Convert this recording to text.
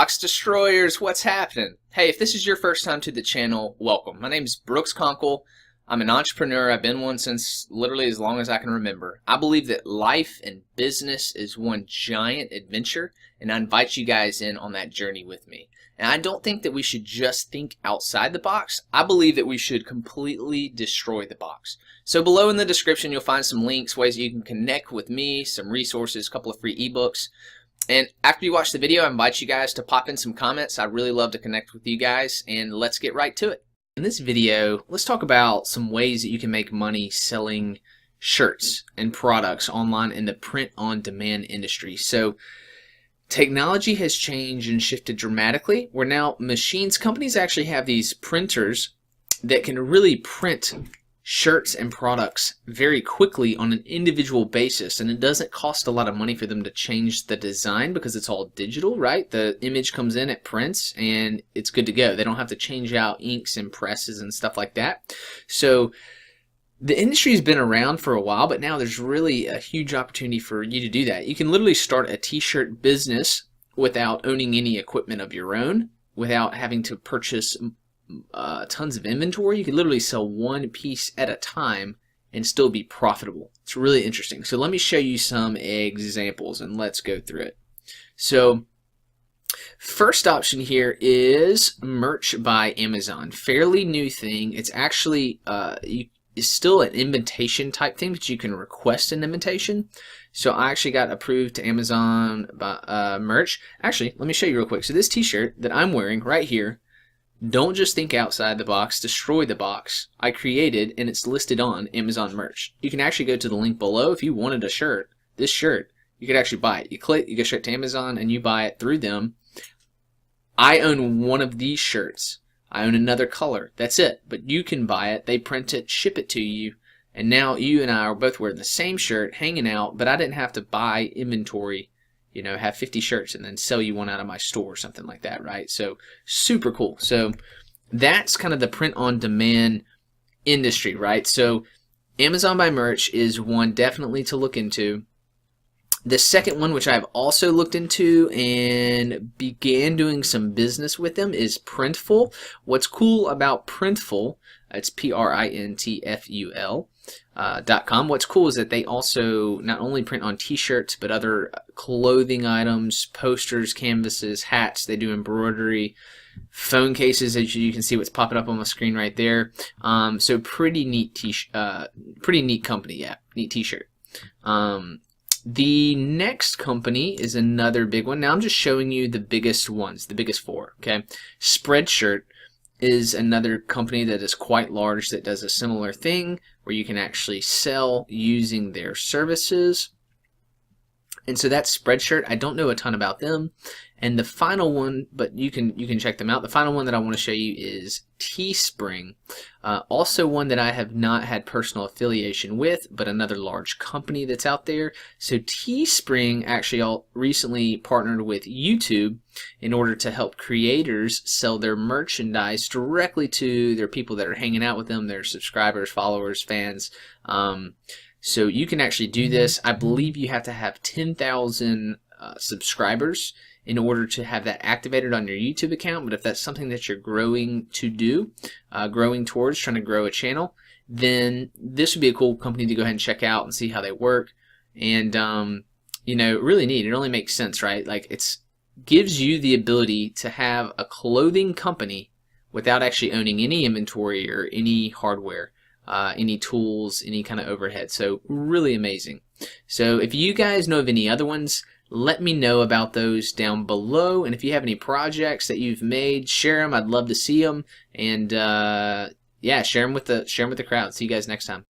Box Destroyers, what's happening? Hey, if this is your first time to the channel, welcome. My name is Brooks Conkle. I'm an entrepreneur. I've been one since literally as long as I can remember. I believe that life and business is one giant adventure, and I invite you guys in on that journey with me. And I don't think that we should just think outside the box. I believe that we should completely destroy the box. So below in the description, you'll find some links, ways you can connect with me, some resources, a couple of free ebooks. And after you watch the video, I invite you guys to pop in some comments. I'd really love to connect with you guys, and let's get right to it. In this video, let's talk about some ways that you can make money selling shirts and products online in the print-on-demand industry. So technology has changed and shifted dramatically, where now companies actually have these printers that can really print shirts and products very quickly on an individual basis, and it doesn't cost a lot of money for them to change the design because it's all digital, right? The image comes in, it prints, and it's good to go. They don't have to change out inks and presses and stuff like that. So the industry's been around for a while, but now there's really a huge opportunity for you to do that. You can literally start a t-shirt business without owning any equipment of your own, without having to purchase tons of inventory. You could literally sell one piece at a time and still be profitable. It's really interesting. So let me show you some examples and let's go through it. So first option here is merch by Amazon. Fairly new thing. It's actually it's still an invitation type thing, but you can request an invitation. So I actually got approved to Amazon by merch. Actually, let me show you real quick. So this t-shirt that I'm wearing right here, don't just think outside the box, destroy the box, I created, and it's listed on Amazon merch. You can actually go to the link below. If you wanted a shirt, this shirt, you could actually buy it. You click, you go straight to Amazon, and you buy it through them. I own one of these shirts. I own another color. That's it. But you can buy it. They print it, ship it to you, and now you and I are both wearing the same shirt, hanging out, but I didn't have to buy inventory, you know, have 50 shirts and then sell you one out of my store or something like that, right? So super cool. So that's kind of the print-on-demand industry, right? So Amazon by Merch is one definitely to look into. The second one, which I've also looked into and began doing some business with them, is PRINTFUL. What's cool about PRINTFUL, it's PRINTFUL, .com. What's cool is that they also not only print on t-shirts but other clothing items, posters, canvases, hats. They do embroidery, phone cases, as you can see what's popping up on the screen right there. So pretty neat pretty neat company, yeah, neat t-shirt. The next company is another big one. Now I'm just showing you the biggest ones, the biggest four, okay? Spreadshirt is another company that is quite large that does a similar thing where you can actually sell using their services. And so that's Spreadshirt. I don't know a ton about them. And the final one, but you can check them out. The final one that I want to show you is Teespring. Also one that I have not had personal affiliation with, but another large company that's out there. So Teespring actually recently partnered with YouTube in order to help creators sell their merchandise directly to their people that are hanging out with them, their subscribers, followers, fans. So you can actually do this. I believe you have to have 10,000 subscribers in order to have that activated on your YouTube account. But if that's something that you're growing to do, growing towards, trying to grow a channel, then this would be a cool company to go ahead and check out and see how they work. And you know, really neat. It only makes sense, right? Like it's gives you the ability to have a clothing company without actually owning any inventory or any hardware, any tools, any kind of overhead. So really amazing. So if you guys know of any other ones, let me know about those down below. And if you have any projects that you've made, share them. I'd love to see them. And yeah, share them with the crowd. See you guys next time.